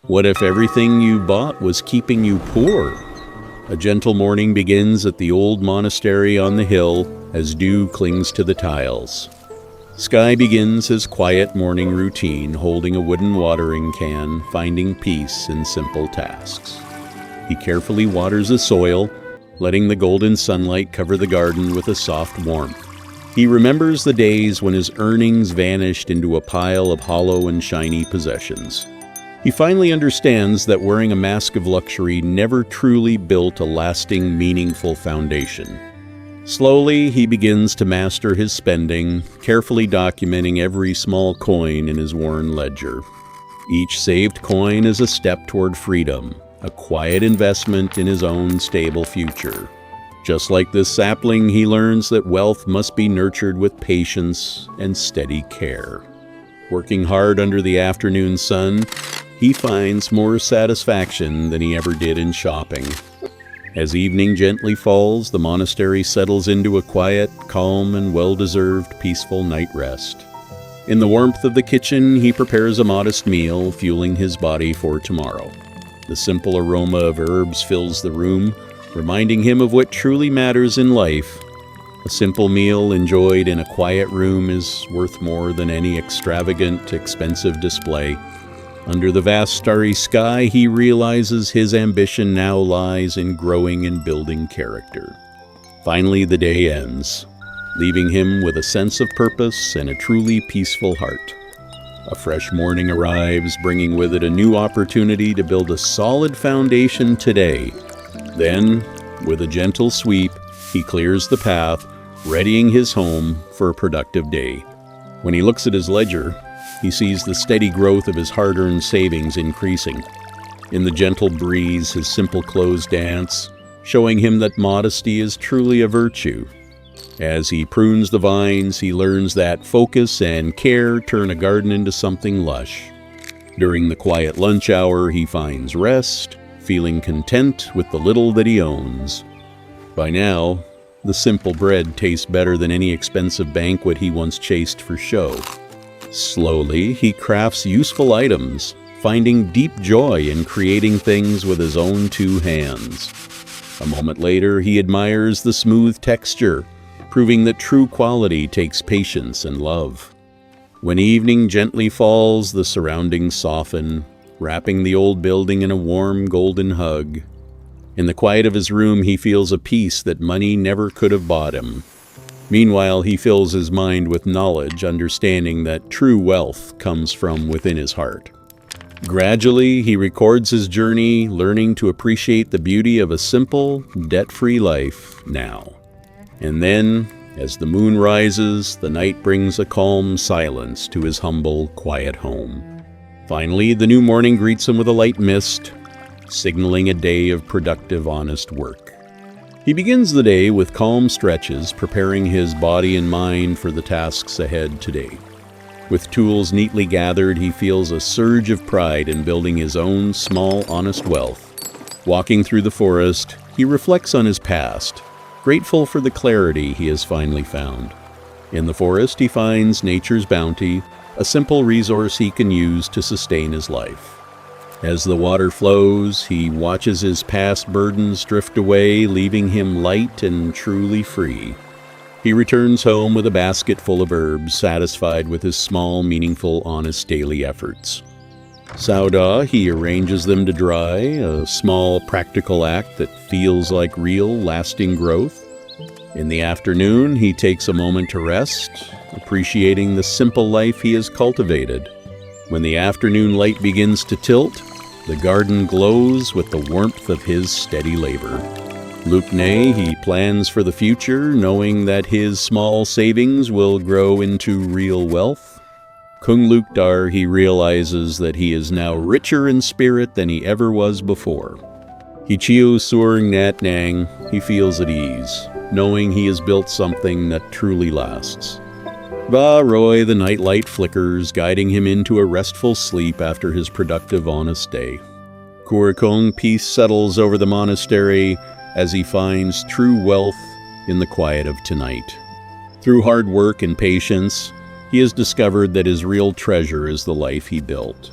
What if everything you bought was keeping you poor? A gentle morning begins at the old monastery on the hill as dew clings to the tiles. Sky begins his quiet morning routine, holding a wooden watering can, finding peace in simple tasks. He carefully waters the soil, letting the golden sunlight cover the garden with a soft warmth. He remembers the days when his earnings vanished into a pile of hollow and shiny possessions. He finally understands that wearing a mask of luxury never truly built a lasting, meaningful foundation. Slowly, he begins to master his spending, carefully documenting every small coin in his worn ledger. Each saved coin is a step toward freedom, a quiet investment in his own stable future. Just like this sapling, he learns that wealth must be nurtured with patience and steady care. Working hard under the afternoon sun, he finds more satisfaction than he ever did in shopping. As evening gently falls, the monastery settles into a quiet, calm, and well-deserved peaceful night rest. In the warmth of the kitchen, he prepares a modest meal, fueling his body for tomorrow. The simple aroma of herbs fills the room, reminding him of what truly matters in life. A simple meal enjoyed in a quiet room is worth more than any extravagant, expensive display. Under the vast starry sky, he realizes his ambition now lies in growing and building character. Finally, the day ends, leaving him with a sense of purpose and a truly peaceful heart. A fresh morning arrives, bringing with it a new opportunity to build a solid foundation today. Then, with a gentle sweep, he clears the path, readying his home for a productive day. When he looks at his ledger, he sees the steady growth of his hard-earned savings increasing. In the gentle breeze, his simple clothes dance, showing him that modesty is truly a virtue. As he prunes the vines, he learns that focus and care turn a garden into something lush. During the quiet lunch hour, he finds rest, feeling content with the little that he owns. By now, the simple bread tastes better than any expensive banquet he once chased for show. Slowly, he crafts useful items, finding deep joy in creating things with his own two hands. A moment later, he admires the smooth texture, proving that true quality takes patience and love. When evening gently falls, the surroundings soften, wrapping the old building in a warm golden hug. In the quiet of his room, he feels a peace that money never could have bought him. Meanwhile, he fills his mind with knowledge, understanding that true wealth comes from within his heart. Gradually, he records his journey, learning to appreciate the beauty of a simple, debt-free life now. And then, as the moon rises, the night brings a calm silence to his humble, quiet home. Finally, the new morning greets him with a light mist, signaling a day of productive, honest work. He begins the day with calm stretches, preparing his body and mind for the tasks ahead today. With tools neatly gathered, he feels a surge of pride in building his own small, honest wealth. Walking through the forest, he reflects on his past, grateful for the clarity he has finally found. In the forest, he finds nature's bounty, a simple resource he can use to sustain his life. As the water flows, he watches his past burdens drift away, leaving him light and truly free. He returns home with a basket full of herbs, satisfied with his small, meaningful, honest daily efforts. Sauda, he arranges them to dry, a small, practical act that feels like real, lasting growth. In the afternoon, he takes a moment to rest, appreciating the simple life he has cultivated. When the afternoon light begins to tilt, the garden glows with the warmth of his steady labor. Lukne, he plans for the future, knowing that his small savings will grow into real wealth. Kung Lukdar, he realizes that he is now richer in spirit than he ever was before. Hichiu Surng Nat Nang, he feels at ease, knowing he has built something that truly lasts. Ba Roy, the nightlight flickers, guiding him into a restful sleep after his productive, honest day. Kurikong, peace settles over the monastery as he finds true wealth in the quiet of tonight. Through hard work and patience, he has discovered that his real treasure is the life he built.